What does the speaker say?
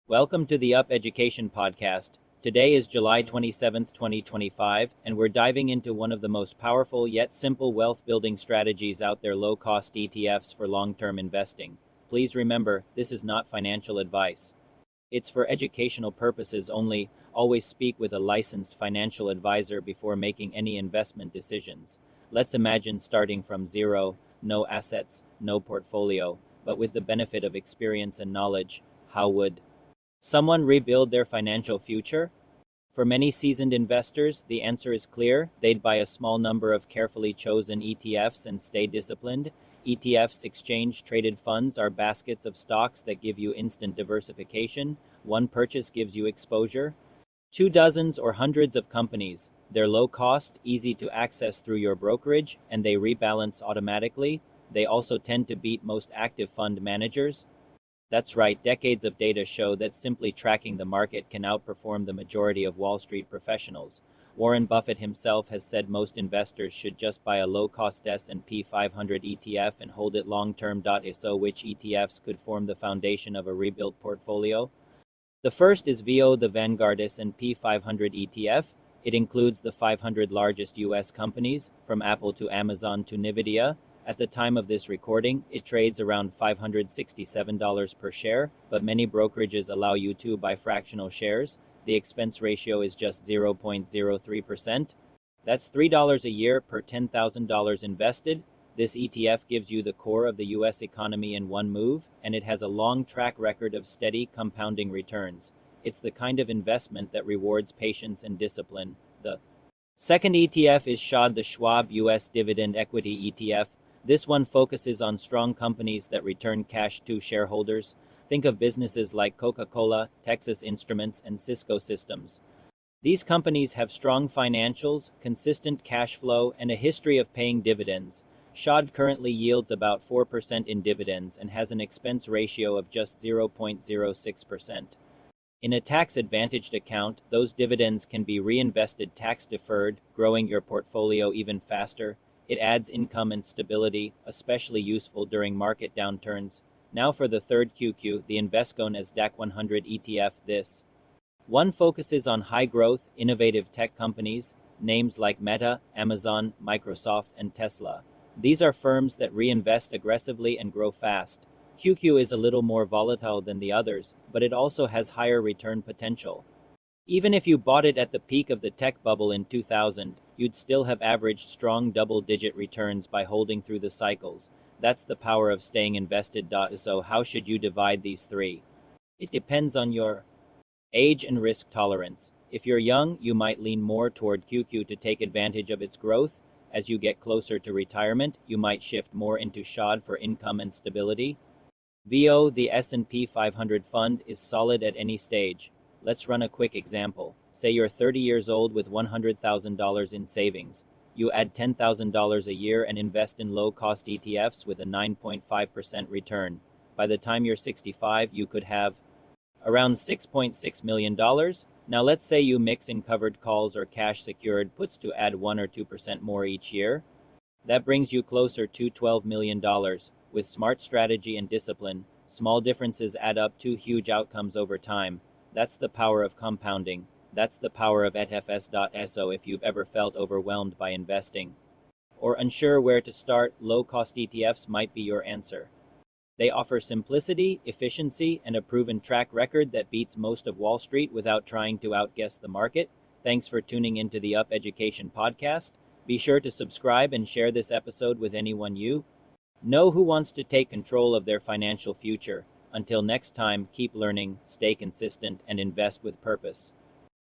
Welcome to the Up Education Podcast. Today is July 27th, 2025, and we're diving into one of the most powerful yet simple wealth building strategies out there, low cost ETFs for long term investing. Please remember, this is not financial advice. It's for educational purposes only. Always speak with a licensed financial advisor before making any investment decisions. Let's imagine starting from zero, no assets, no portfolio, but with the benefit of experience and knowledge. How would someone rebuild their financial future? For many seasoned investors, the answer is clear. They'd buy a small number of carefully chosen ETFs and stay disciplined. ETFs, exchange-traded funds, are baskets of stocks that give you instant diversification. One purchase gives you exposure. 2 dozens or hundreds of companies. They're low cost, easy to access through your brokerage, and they rebalance automatically. They also tend to beat most active fund managers. That's right, decades of data show that simply tracking the market can outperform the majority of Wall Street professionals. Warren Buffett himself has said most investors should just buy a low-cost S&P 500 ETF and hold it long-term. So which ETFs could form the foundation of a rebuilt portfolio? The first is VO, the Vanguard S&P 500 ETF. It includes the 500 largest U.S. companies, from Apple to Amazon to Nvidia. At the time of this recording, it trades around $567 per share, but many brokerages allow you to buy fractional shares. The expense ratio is just 0.03%. That's $3 a year per $10,000 invested. This ETF gives you the core of the U.S. economy in one move, and it has a long track record of steady, compounding returns. It's the kind of investment that rewards patience and discipline. The second ETF is SCHD, the Schwab U.S. Dividend Equity ETF. This one focuses on strong companies that return cash to shareholders. Think of businesses like Coca-Cola, Texas Instruments, and Cisco Systems. These companies have strong financials, consistent cash flow, and a history of paying dividends. SCHD currently yields about 4% in dividends and has an expense ratio of just 0.06%. In a tax-advantaged account, those dividends can be reinvested tax-deferred, growing your portfolio even faster. It adds income and stability, especially useful during market downturns. Now for the third QQ, the Invesco Nasdaq 100 ETF. This one focuses on high-growth, innovative tech companies, names like Meta, Amazon, Microsoft, and Tesla. These are firms that reinvest aggressively and grow fast. QQ is a little more volatile than the others, but it also has higher return potential. Even if you bought it at the peak of the tech bubble in 2000, you'd still have averaged strong double-digit returns by holding through the cycles. That's the power of staying invested. So how should you divide these three? It depends on your age and risk tolerance. If you're young, you might lean more toward QQ to take advantage of its growth. As you get closer to retirement, you might shift more into SCHD for income and stability. VO, the S&P 500 fund, is solid at any stage. Let's run a quick example. Say you're 30 years old with $100,000 in savings. You add $10,000 a year and invest in low-cost ETFs with a 9.5% return. By the time you're 65, you could have around $6.6 million. Now let's say you mix in covered calls or cash secured puts to add 1 or 2% more each year. That brings you closer to $12 million. With smart strategy and discipline, small differences add up to huge outcomes over time. That's the power of compounding. That's the power of ETFs. So if you've ever felt overwhelmed by investing or unsure where to start, low-cost ETFs might be your answer. They offer simplicity, efficiency, and a proven track record that beats most of Wall Street without trying to outguess the market. Thanks for tuning into the Up Education Podcast. Be sure to subscribe and share this episode with anyone you know who wants to take control of their financial future. Until next time, keep learning, stay consistent, and invest with purpose.